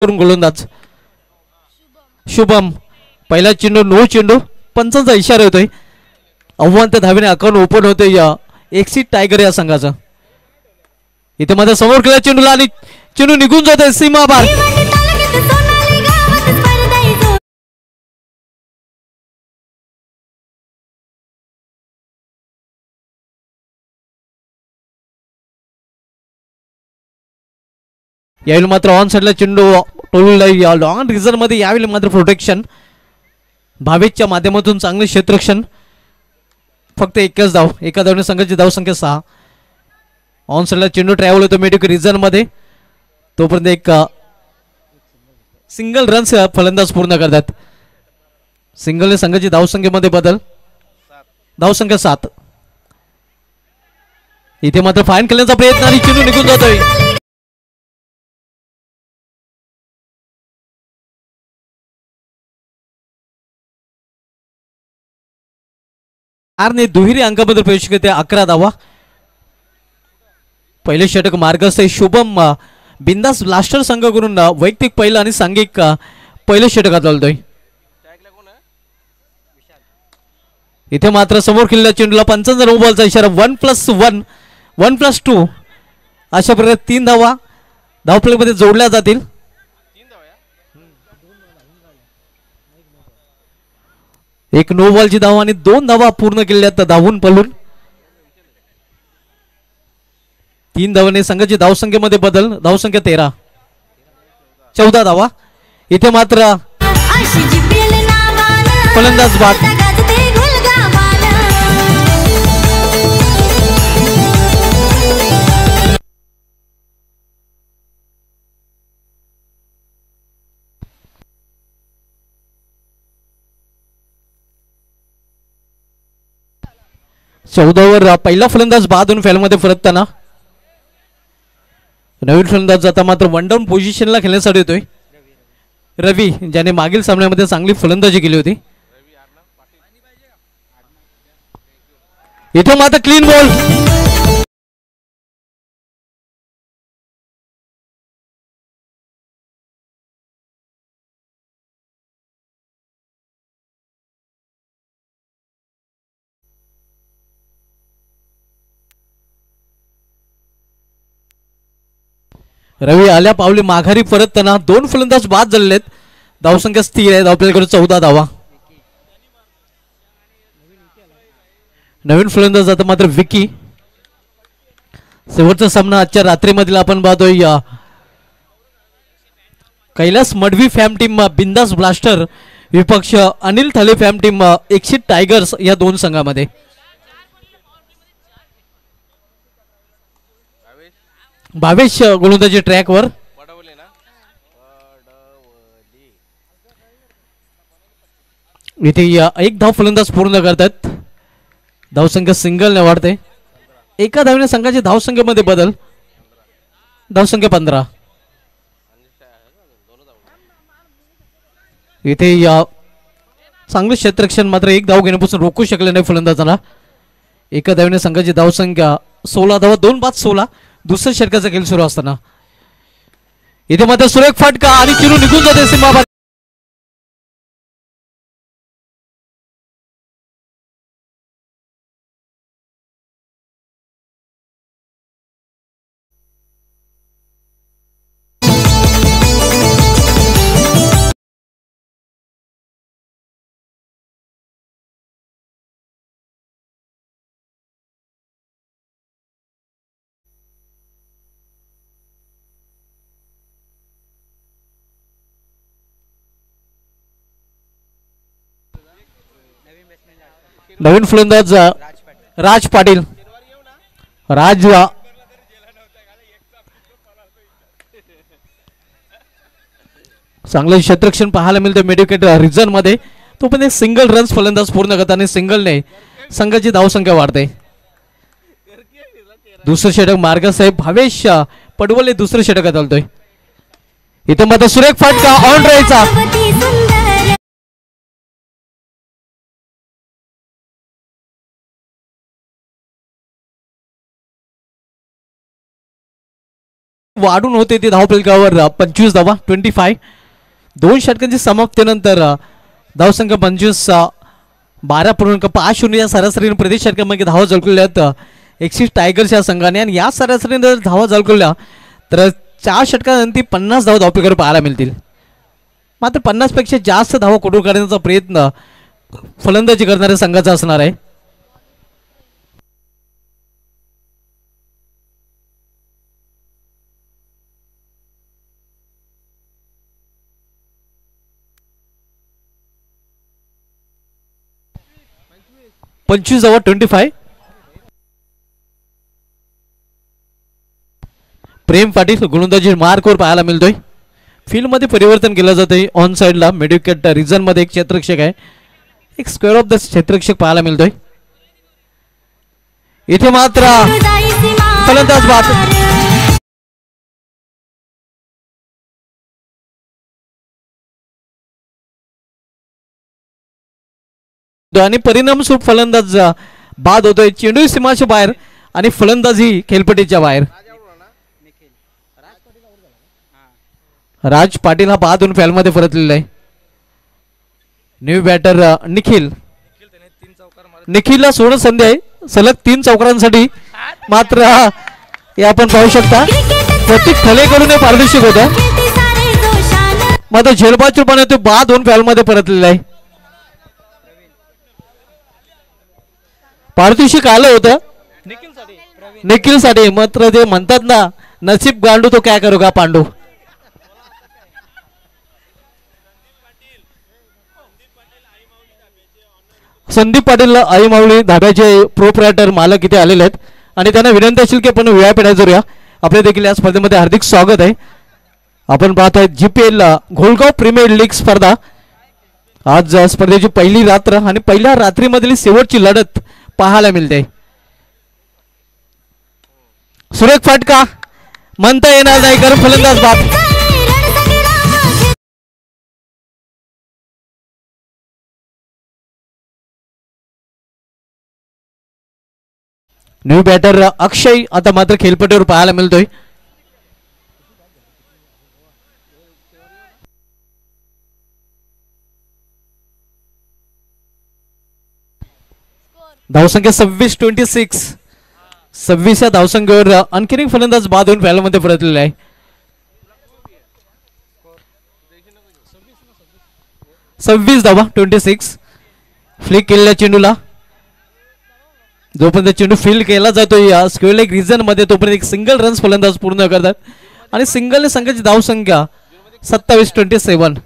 करून गोलंदाज शुभम पहिला चेंडू नो चेंडू पंचांचा इशारा येतोय. आव्हान त्या धावेने अकाउंट ओपन होते या एक्सिट टायगर या संघाचं. इथे माझा समोर केला चेंडूला आणि चेंडू निघून जातोय सीमा बार. यावेळी मात्र ऑन साइडला चेंडू टोलला लॉंग रिझन मध्ये यावेळी मात्र प्रोटेक्शन भावेशच्या माध्यमातून चांगले क्षेत्ररक्षण. फक्त एकच धाव एका धावने संघाची धावसंख्या 6. ऑन साइडला चेंडू ट्रॅव्हल होतो मेडिक रिझन मध्ये तोपर्यंत एक सिंगल रन्स फलंदाज पूर्ण करतात. सिंगलने संघाची धावसंख्येमध्ये बदल धावसंख्या 7. इथे मात्र फाईन खेळण्याचा प्रयत्न आणि चेंडू निघून जातोय. आरने दुहेरी अंकाबद्दल प्रवेश करते 11 धावा. पहिले षटक मार्गस्थ शुभम बिंदास ब्लास्टर संघाकडून वैयक्तिक पहिलं आणि सांघिक पहिले षटकात चालतोय. इथे मात्र समोर खेळलेल्या चेंडूला 55 बॉलचा इशारा. 1+1 1+2 अशा प्रकारे 3 धावा धावफलकामध्ये जोडल्या जातील. एक नो बॉलची धाव आणि 2 धावा पूर्ण केलेल्या धावून पळून 3 धावांनी संघाची धावसंख्येमध्ये बदल. धावसंख्या 13 14 धावा. इथे मात्र फलंदाज बाद. चौदावर पहिला फलंदाज बाद होऊन फॅलमध्ये परतताना नवीन फलंदाज जाता मात्र वन डाऊन पोझिशनला खेळण्यासाठी येतोय रवी, ज्याने मागील सामन्यामध्ये चांगली फलंदाजी केली होती. इथे मात्र क्लीन बॉल. रवी आल्या पावली माघारी परतताना 2 फलंदाज बाद झालेले आहेत. धावसंख्या स्थिर आहे. आपल्याकडे 14 धावा. नवीन फलंदाज जाता मात्र विकी. शेवटचा सामना आजच्या रात्रीमधील आपण पाहतोय कैलास मडवी फॅम टीम बिंदास ब्लास्टर विपक्ष अनिल थले फॅम टीम एक्सिट टायगर्स या 2 संघामध्ये. भावेश गोलंदाजी ट्रॅकवर. इथे एक धाव फलंदाज पूर्ण करतात. धावसंख्या सिंगलने वाढते. एका धावेने संघाची धावसंख्येमध्ये बदल. धावसंख्या 15. इथे चांगले क्षेत्ररक्षण मात्र एक धाव घेण्यापासून रोखू शकले नाही फलंदाजाला. एका धावेने संघाची धावसंख्या 16 धावा. 2 बाद 16. दुसऱ्या षटकाचा खेळ सुरू असताना इथे मात्र सुरेख फटका आणि चेंडू निघून जाते सीमाबाद. नवीन फलंदाज राज पाटील. राज चांगलं क्षेत्ररक्षण पाहायला मिळतं मेडिकेट रिझन मध्ये. तो पण एक सिंगल रन्स फलंदाज पूर्ण करताना सिंगलने संघाची धावसंख्या वाढते. दुसरं षटक मार्गसाहेब भावेश पडवले दुसरं षटकात चालतोय. इथं मात्र सुरेख फटका ऑन राहायचा. वाढून होते ते धावफलकावर 25 धावा 25. 2 षटकांची समाप्तीनंतर धावसंख्या 25 12.5 या सरासरीने प्रदेश षटकांमध्ये धावा झळकवल्यात एक्सिस टायगर्स या संघाने. आणि या सरासरीने जर धावा झळकवल्या तर 4 षटकांनंतर 50 धावा धावफलकावर पाहायला मिळतील. मात्र 50 पेक्षा जास्त धावा कुठून करण्याचा प्रयत्न फलंदाजी करणाऱ्या संघाचा असणार आहे. पंचवीस धावा 25. प्रेम पाटील गोलंदाजी मार्कवर पाहायला मिळतोय. फील्डमध्ये परिवर्तन केलं जातंय. ऑन साइडला मिडविकेट रिजन मध्ये एक क्षेत्ररक्षक आहे, एक स्क्वेअर ऑफ द क्षेत्ररक्षक पाहायला मिळतोय. इथे मात्र फलंदाज बाद. आणि परिणामस्वरूप फलंदाज बाद होतोय. चेंडू सीमाच्या बाहेर आणि फलंदाजी खेळपट्टीच्या बाहेर. राज पाटील हा बाद होऊन फॅलमध्ये परतलेला आहे. New batter Nikhil. निखिलला सोडून संधी आहे सलग 3 चौकारांसाठी. मात्र हे आपण पाहू शकता प्रत्येक खलेकडून पारदर्शक होता. मात्र झेलबाजूपणे तो बाद होऊन फॅलमध्ये परतलेला आहे. पारितोषिक आलं होतं निखिलसाठी. मात्र ते म्हणतात ना नसीब गांडू तो काय करू का पांडू. संदीप पाटील आई माऊली धाब्याचे प्रोप्रायटर मालक इथे आलेले आहेत आणि त्यांना विनंती असेल की आपण व्यापीठात जोरूया. आपले देखील या स्पर्धेमध्ये हार्दिक स्वागत आहे. आपण पाहतोय GPL घोलगाव प्रीमियर लीग स्पर्धा. आज स्पर्धेची पहिली रात्र आणि पहिल्या रात्रीमधली शेवटची लढत पाहायला मिळते. सुरेख फटका म्हणता येणार नाही कारण फलंदाज बाद. न्यू बॅटर अक्षय आता मात्र खेळपट्टीवर पाहायला मिळतोय. धावसंख्या 26-26. 26 या धावसंख्येवर आणखीन एक फलंदाज बाद होऊन फॅलमध्ये परतलेला आहे. 26 धावा 26. फ्लिक केलेल्या चेंडूला जोपर्यंत चेंडू फील्ड केला जातो या स्क्वेअर लेग रिजन मध्ये तोपर्यंत एक सिंगल रन्स फलंदाज पूर्ण करतात आणि सिंगलने संघाची धावसंख्या 27-27.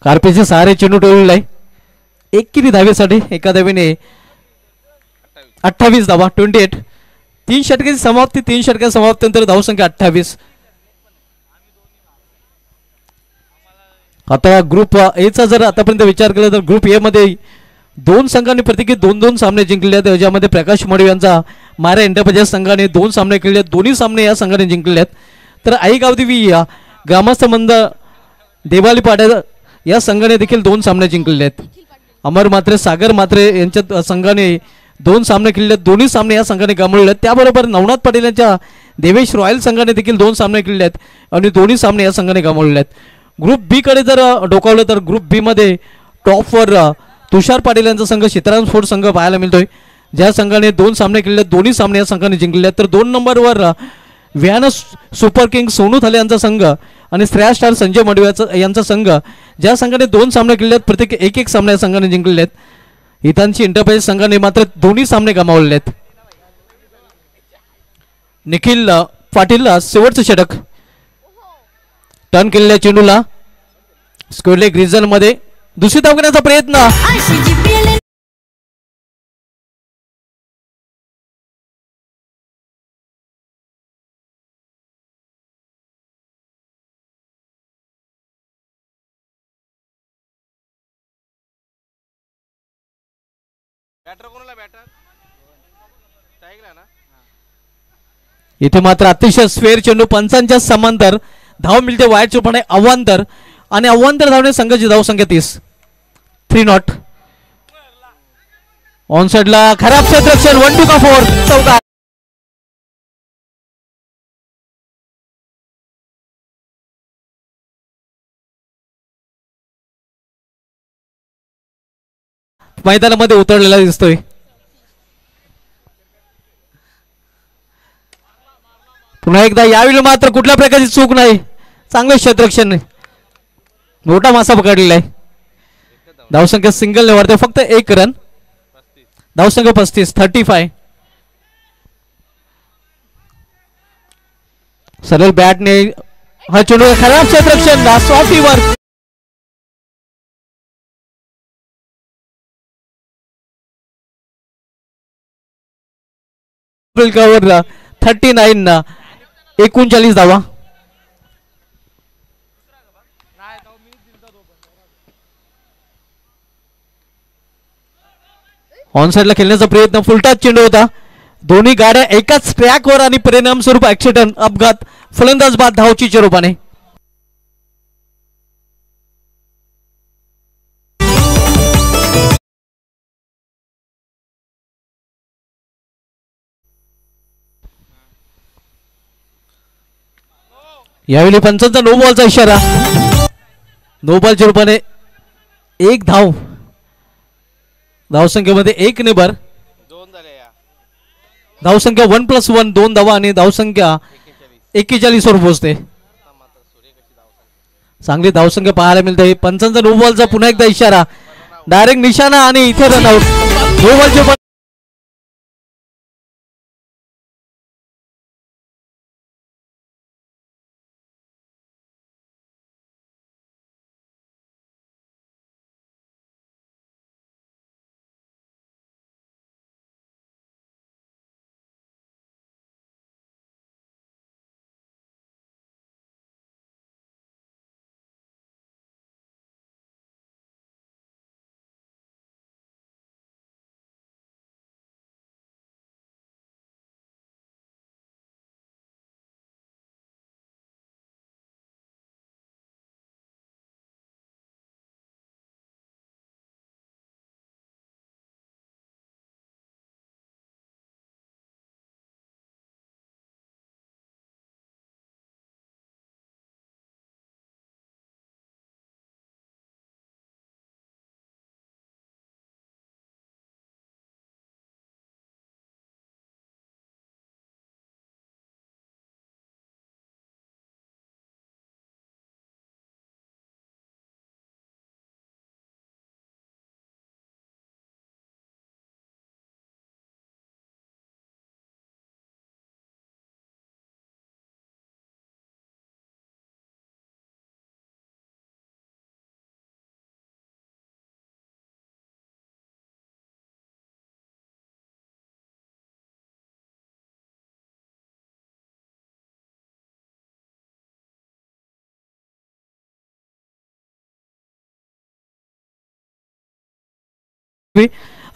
कार्पेचे सहारे चेंडू टोळलेला आहे. एक किती धावेसाठी एका धावेने 28 धावा 28. 3 षटकाची समाप्ती. 3 षटकाची समाप्तीनंतर धावसंख्या 28. आता ग्रुप ए चा जर आतापर्यंत विचार केला तर ग्रुप ए मध्ये 2 संघांनी प्रत्येकी 2-2 सामने जिंकले आहेत. ज्यामध्ये प्रकाश मडवी यांचा मारा एंटरप्राइजेस संघाने 2 सामने खेळले आहेत. दोन्ही सामने या संघाने जिंकले आहेत. तर आई गावदेवी ग्रामस्थ मंद देवाली पाड्या या संघाने देखील 2 सामने जिंकलेले आहेत. अमर मात्रे सागर मात्रे यांच्या संघाने 2 सामने खेळले आहेत. दोन्ही सामने या संघाने गमावले आहेत. त्याबरोबर नवनाथ पाटील यांच्या देवेश रॉयल संघाने देखील 2 सामने खेळले आहेत आणि दोन्ही सामने या संघाने गमावलेले आहेत. ग्रुप बी कडे जर डोकावलं तर ग्रुप बी मध्ये टॉपवर तुषार पाटील यांचा संघ सीताराम स्पोर्ट्स संघ पाहायला मिळतोय. ज्या संघाने 2 सामने खेळले आहेत. दोन्ही सामने या संघाने जिंकले आहेत. तर 2 नंबरवर व्यान सुपर किंग सोनू थाले यांचा संघ आणि श्रेया स्टार संजय मडवी यांचा संघ ज्या संघाने 2 सामने खेळले आहेत. प्रत्येक एक सामने या संघाने जिंकलेले आहेत. हितांची एंटरप्राइज संघाने मात्र दोन्ही सामने गमावलेले आहेत. निखिल पाटील शेवटचं षटक. टर्न केलेल्या चेंडूला स्क्वेअर लेग रिजन मध्ये दुसरी धाव घेण्याचा प्रयत्न. इथे मात्र अतिशय स्क्वेअर चेंडू पंचांच्या समांतर धाव मिळते वाईट चुपणे अवांतर आणि अवांतर धावणे संघाची धावसंख्या 30. 3 नॉट. ऑन साइडला खराब क्षेत्ररक्षण 1-2 का 4 चौका. मैदानामध्ये उतरलेला दिसतोय. पुन्हा एकदा यावेळी मात्र कुठल्या प्रकारची चूक नाही. चांगलं क्षेत्ररक्षण नाही. मोठा मासा पकडलेला आहे. धावसंख्या सिंगल वरते फक्त 1 रन. धावसंख्या 35. सरळ बॅटने हा चेंडू खराब क्षेत्ररक्षण सॉफ्टीवर. कव्हर 39 39 धावा. ऑन साइडला खेळण्याचा प्रयत्न फुलटाच चेंडू होता. दोन्ही गाड्या एकाच ट्रॅकवर आणि परिणाम स्वरूप ऍक्सिडेंट अपघात फलंदाज बाद धावचीच्या रूपाने. यावेळी पंचांचा नो बॉलचा इशारा. नो बॉलच्या रूपाने 1 धाव. धावसंख्येमध्ये 1 ने भर. धावसंख्या 1+1 2 धावा आणि धावसंख्या 41 वर पोहोचते. चांगली धावसंख्या पाहायला मिळते. पंचांचा नो बॉलचा पुन्हा एकदा इशारा. डायरेक्ट निशाणा आणि इथे रनआउट. नो बॉलचे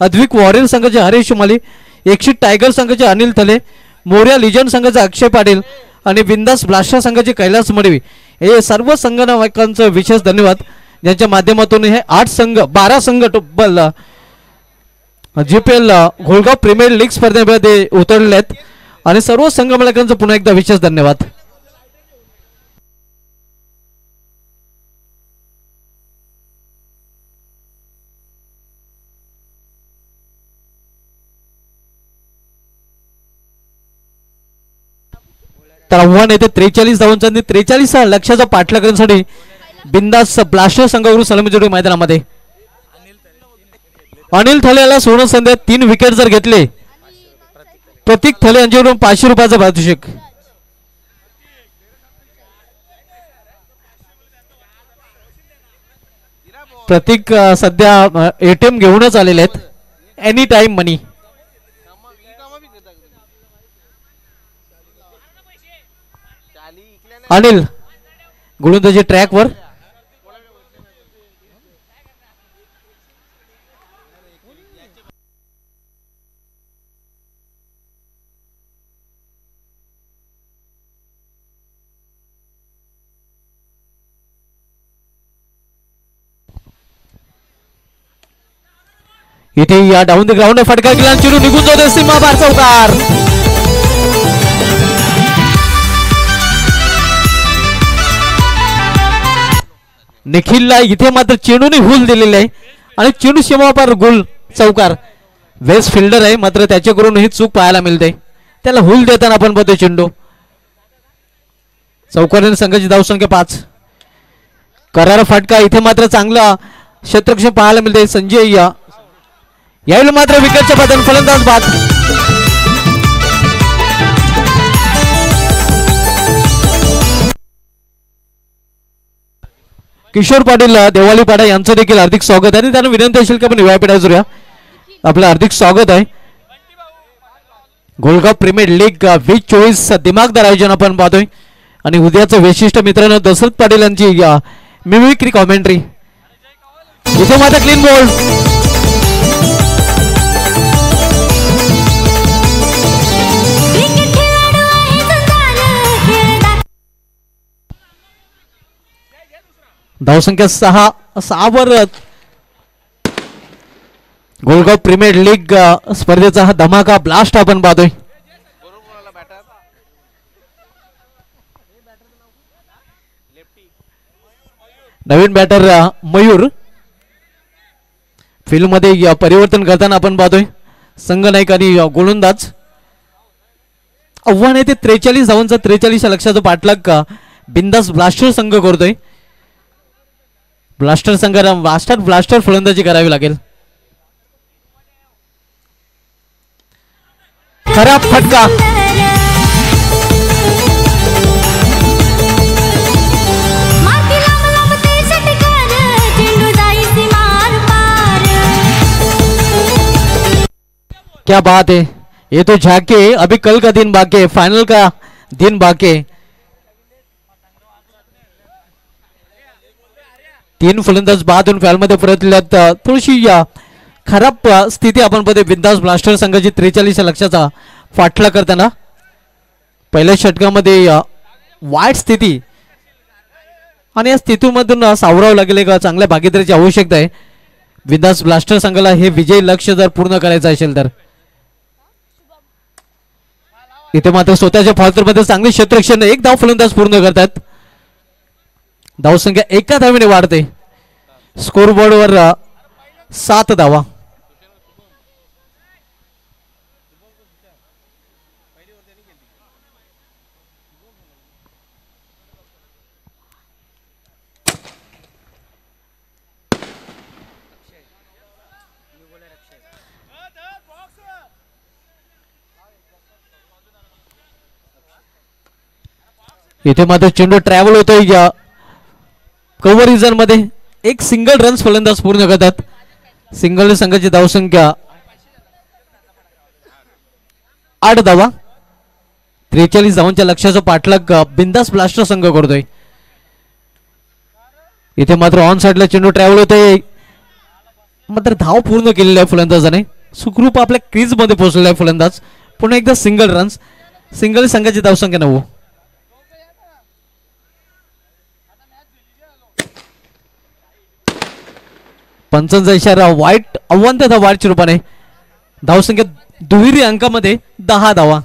अद्विक वॉरियर संघाचे हरीश माली. एकशिट टायगर संघाचे अनिल थले. मोर्या लिजंड संघाचे अक्षय पाटील आणि बिंदास ब्लास्टर संघाचे कैलास मडवी. हे सर्व संघनायकांचं विशेष धन्यवाद ज्यांच्या माध्यमातून हे 12 संघ टोबल GPL घोळगाव प्रीमियर लीग स्पर्धेमध्ये उतरले आहेत आणि सर्व संघ मालकांचं पुन्हा एकदा विशेष धन्यवाद. तर आव्हान येते 43 धावांचा आणि 43 लक्ष्याचा पाठलाग करण्यासाठी बिंदास ब्लास्टर संघाकडून सलामी जोडी मैदानामध्ये. अनिल थले याला सोनं संधी. 3 विकेट जर घेतले प्रतीक थले यांच्याकडून 500 रुपयाचा पारितोषिक. प्रतीक सध्या ATM घेऊनच आलेले आहेत. Any time money. अनिल गोलंदाजी ट्रॅकवर. इथे या डाऊन द ग्राउंड फटका केला चिरू निघून जाते सीमा पार चौकार. निखिलला इथे मात्र चेंडूने हुल दिलेले आहे आणि चेंडू सीमा पार गोल चौकार. वेस्ट फिल्डर आहे मात्र त्याच्याकडून ही चूक पाहायला मिळते. त्याला हुल देताना आपण बघतोय चेंडू. चौकारीने संघाची धावसंख्या 5. करारा फटका इथे मात्र चांगला क्षेत्ररक्षण पाहायला मिळते. संजय यावेळी मात्र विकेटच्या पदाने फलंदाज बाद. किशोर पाटील देवालीपाडा यांचं देखील हार्दिक स्वागत आहे आणि त्यांना विनंती असेल की आपण व्यापीठ जोरूया. आपलं हार्दिक स्वागत आहे. गोलगाव प्रीमियर लीग 2024 दिमागदार आयोजन आपण पाहतोय आणि उद्याचं वैशिष्ट्य मित्रांनो दशरथ पाटील यांची मिमिक्री कॉमेंट्री. इथे मात्र क्लीन बॉल. धावसंख्या 6 वर गोलगाव प्रीमियर लीग स्पर्धेचा हा धमाका ब्लास्ट आपण पाहतोय. नवीन बॅटर मयूर फील्ड मध्ये परिवर्तन करताना आपण पाहतोय. संघनायक आणि गोलंदाज आव्हान आहे ते 43 धावांचा 43 लक्षाचा पाठलाग बिंदास ब्लास्टर संघ करतोय. ब्लास्टर संघाला ब्लास्टर फलंदाजी करावी लागेल. खराब फटका. क्या बात है. ये तो झाके अभी कल का दिन बाकी है. फाइनल का दिन बाकी है. 3 फलंदाज बाद होऊन फॅलमध्ये परतल्यात. थोडीशी खराब स्थिती आपण बघते. बिंदास ब्लास्टर संघाची 43 लक्षाचा फाटला करताना पहिल्या षटकामध्ये वाईट स्थिती आणि या स्थितीमधून सावरावं लागेल. का चांगल्या भागीदारीची आवश्यकता आहे बिंदास ब्लास्टर संघाला हे विजयी लक्ष्य जर पूर्ण करायचं असेल तर. इथे मात्र स्वतःच्या फॉल्टरमध्ये चांगले क्षेत्ररक्षण. 1 धाव फलंदाज पूर्ण करतात. धावसंख्या 1 धावेने वाढते. स्कोरबोर्डवर 7 धावा. इथे मात्र चेंडू ट्रॅव्हल होतोय कव्हर रिझन मध्ये. 1 सिंगल रन्स फलंदाज पूर्ण करतात. सिंगल संघाची धावसंख्या 8 धावा. 43 धावांच्या लक्ष्याचा पाठलाग बिंदास ब्लास्टर संघ करतोय. इथे मात्र ऑन साइडला चेंडू ट्रॅव्हल होतोय मात्र धाव पूर्ण केलेली आहे फलंदाजाने. सुखरूप आपल्या क्रीज मध्ये पोहोचलेला आहे फलंदाज. पुन्हा एकदा सिंगल रन्स. सिंगल संघाची धावसंख्या 9. पंचांचा इशारा वाईट आव्हान त्या वाईटच्या रूपाने. धावसंख्या दुहेरी अंकामध्ये 10 धावा.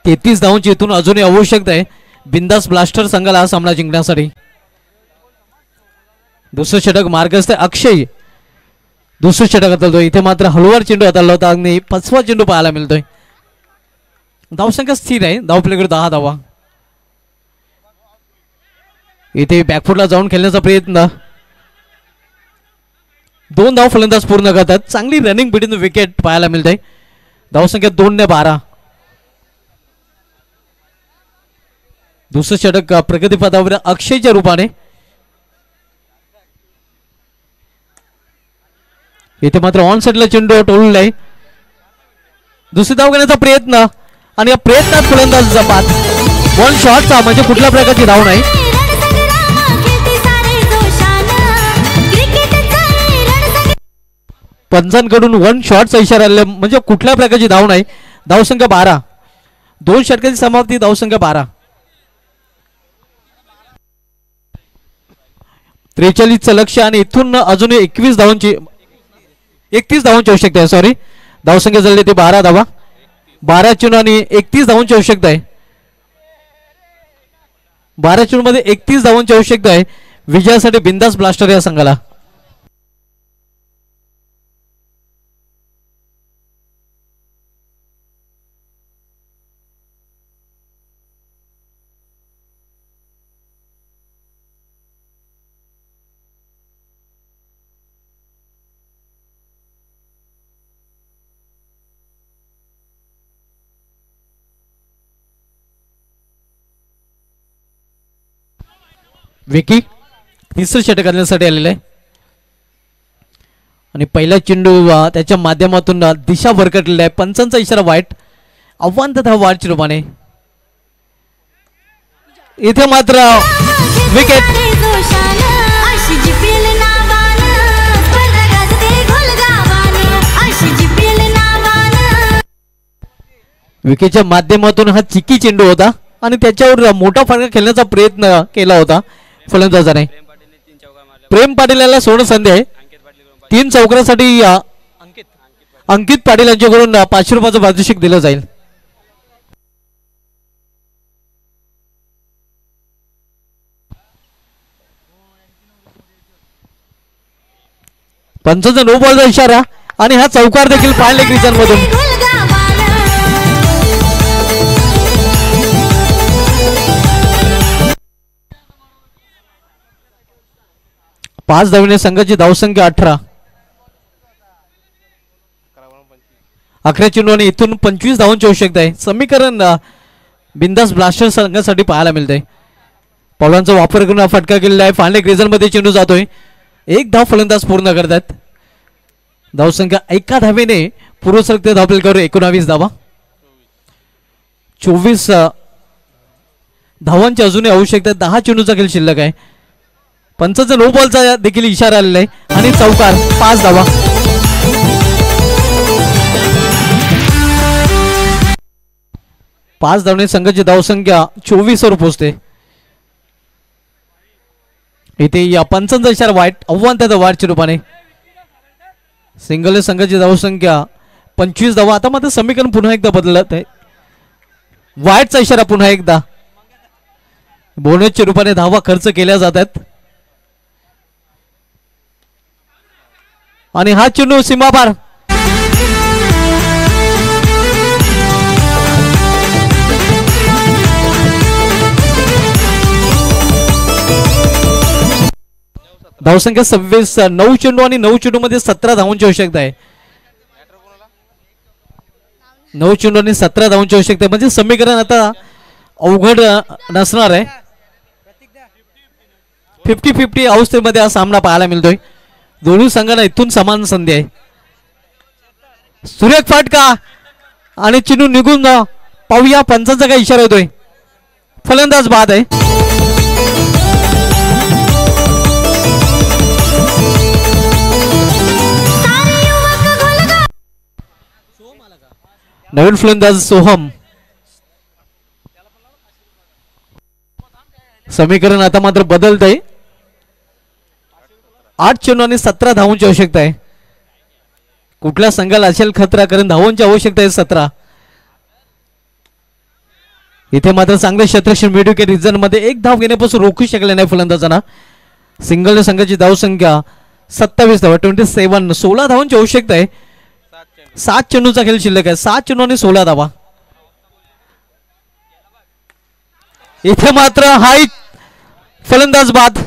33 धावांची इथून अजूनही आवश्यकता आहे बिंदास ब्लास्टर संघाला हा सामना जिंकण्यासाठी. दुसरं षटक मार्गस्थ अक्षय दुसरं षटक हाताळतोय. इथे मात्र हलवार चेंडू हाताळला होता आणि 5वा चेंडू पाहायला मिळतोय. धावसंख्या स्थिर आहे. धावपलीकडे 10 धावा. इथे बॅकफुटला जाऊन खेळण्याचा प्रयत्न. 2 धाव फलंदाज पूर्ण करतात. चांगली रनिंग बिटवीन विकेट पाहायला मिळते. धावसंख्या 2 ने 12. दुसरं षटक प्रगतीपथावर अक्षयच्या रूपाने. इथे मात्र ऑन साइडला चेंडू टोलला आहे. दुसरी धाव घेण्याचा प्रयत्न आणि या प्रयत्नात फलंदाज बाद. 1 शॉटचा म्हणजे कुठल्या प्रकारची धाव नाही. पंचांकडून 1 शॉटचा इशारा आला म्हणजे कुठल्या प्रकारची धाव नाही. धावसंख्या 12. 2 षटकांची समाप्ती. धावसंख्या 12. 43चं लक्ष आणि इथून अजून 21 धावांची 31 धावांची आवश्यकता आहे. सॉरी, धावसंख्या झाली ते 12 धावा. 12 चेंडू आणि 31 धावांची आवश्यकता आहे. 12 चेंडू मध्ये 31 धावांची आवश्यकता आहे विजयासाठी बिंदास ब्लास्टर या संघाला. विकी तिसरं षटक करण्यासाठी आलेलं आहे आणि पहिला चेंडू त्याच्या माध्यमातून दिशा भरकटलेला आहे. पंचांचा इशारा वाईट. आव्हान तथा वाढच्या रूपाने इथे मात्र विकेट. विकेटच्या माध्यमातून हा चिकी चेंडू होता आणि त्याच्यावर मोठा फटका खेळण्याचा प्रयत्न केला होता फलंदाजाने. प्रेम पाटील याला सोडून संधी आहे. 3 चौकारासाठी अंकित पाटील यांच्याकडून 500 रुपयाचं पारितोषिक दिलं जाईल. पंचांचा नो बॉलचा इशारा आणि हा चौकार देखील पाहिला क्रिजन मधून. 5 धावेने संघाची धावसंख्या 18. 11 चेंडू आणि इथून 25 धावांची आवश्यकता आहे. समीकरण बिंदास ब्लास्टर संघासाठी पाहायला मिळतंय. पावलांचा वापर करून हा फटका केलेला आहे. फायनल क्रिजन मध्ये चेंडू जातोय. 1 धाव फलंदाज पूर्ण करतात. धावसंख्या 1 धावेने पूर्व सरकते धावपेल करून 19 धावा. 24 धावांची अजूनही आवश्यकता. 10 चेंडूचा खेळ शिल्लक आहे. पंचांचा नो बॉलचा देखील इशारा आलेला आहे आणि चौकार 5 धावा. पाच धावने संघाची धावसंख्या 24 वर पोहोचते. इथे या पंचांचा इशारा वाईट. आव्हान त्याचा वाढच्या रूपाने सिंगल संघाची धावसंख्या 25 धावा. आता मात्र समीकरण पुन्हा एकदा बदलत आहे. वाईटचा इशारा पुन्हा एकदा. बोनसच्या रूपाने धावा खर्च केल्या जातात आणि हा चेंडू सीमापार. धावसंख्या 26. 9 चेंडू आणि 9 चेंडू मध्ये 17 धावांची आवश्यकता आहे. 9 चेंडू आणि 17 धावांची आवश्यकता आहे. म्हणजे समीकरण आता अवघड नसणार आहे. 50-50 अवस्थेमध्ये हा सामना पाहायला मिळतोय. दोन्ही संघांना इथून समान संधी आहे. सुरेख फटका आणि चेंडू निघून जा. पाहूया पंचांचा काय इशारा होतोय. फलंदाज बाद आहे. नवीन फलंदाज सोहम. समीकरण आता मात्र बदलत आहे. 8 चेंडू आणि 17 धावांची आवश्यकता आहे. कुठल्या संघाला असेल खतरा, कारण धावांची आवश्यकता आहे 17. इथे मात्र चांगले क्षेत्ररक्षण मिळवून रिझन मध्ये 1 धाव घेण्यापासून रोखू शकले नाही फलंदाजांना. सिंगल संघाची धावसंख्या 27 धावा. 27. 16 धावांची आवश्यकता आहे. 7 चेंडूचा खेळ शिल्लक आहे. 7 चेंडू आणि 16 धावा. इथे मात्र हाय फलंदाज बाद.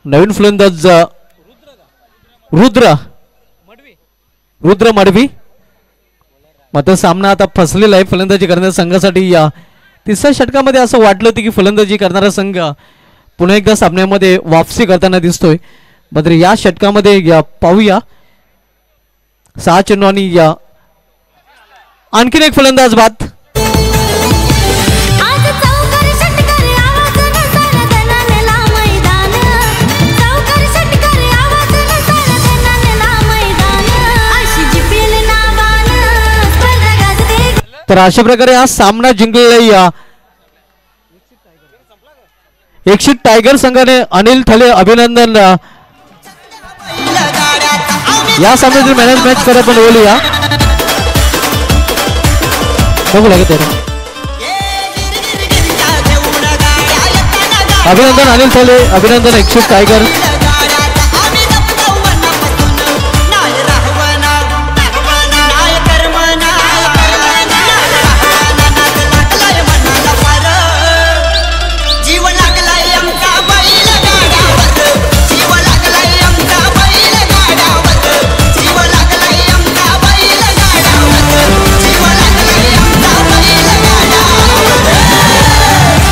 नवीन फलंदाज रुद्र मडवी. मात्र सामना आता फसलेला आहे फलंदाजी करणाऱ्या संघासाठी. या तिसऱ्या षटकामध्ये असं वाटलं होतं की फलंदाजी करणारा संघ पुन्हा एकदा सामन्यामध्ये वापसी करताना दिसतोय. मात्र या षटकामध्ये या पाहूया 6 चेंडू आणि या आणखीन एक फलंदाज बाद. तर अशा प्रकारे हा सामना जिंकलेला एकशिट टायगर संघाने अनिल थले अभिनंदन या सामन्यातील मॅन ऑफ मॅच करत पण बोलूया बघू लागेल अभिनंदन अनिल थले अभिनंदन एकशिट टायगर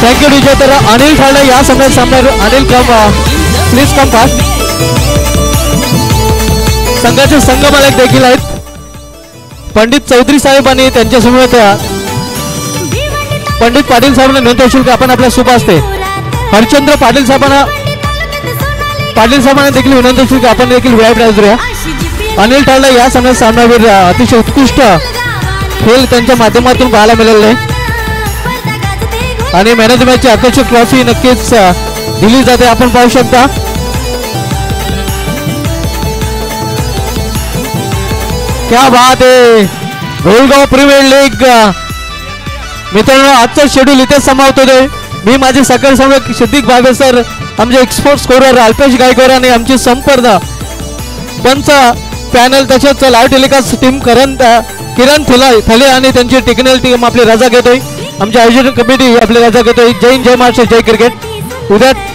थँक्यू डीजे. तर अनिल ठाणे या सामन्यात सामना Anil come please come fast. संघाचे संघ मालक देखील आहेत पंडित चौधरी साहेब आणि त्यांच्यासमोर पंडित पाटील साहेबांना नोंद शुल्क आपण आपल्या सुप असते हरचंद्र पाटील साहेबांना देखील विनंती शुल्क आपण देखील व्यायाम राहूया. अनिल ठाणे या सामन्यात सामनावीर अतिशय उत्कृष्ट खेळ त्यांच्या माध्यमातून पाहायला मिळाले आहे आणि मॅन ऑफ द मॅचची आकर्षक ट्रॉफी नक्कीच दिली जाते आपण पाहू शकता. क्या बात आहे. गोलगाव प्रीमियर लीग मित्रांनो आजचं शेड्यूल इथे समाप्त होते. मी माझे सकल समोर सिद्दीक भावे सर आमचे एक्सपोर्ट स्कोरर अल्पेश गायकवाड आणि आमची संपर्क पंच पॅनल तसेच लाईव्ह टेलिकास्ट टीम किरण थले आणि त्यांची टेक्निकल टीम आपली रजा घेतोय. आमच्या आयोजन कमिटी आपली रजा घेतोय. जय हिंद जय महाराष्ट्र जय क्रिकेट. उद्या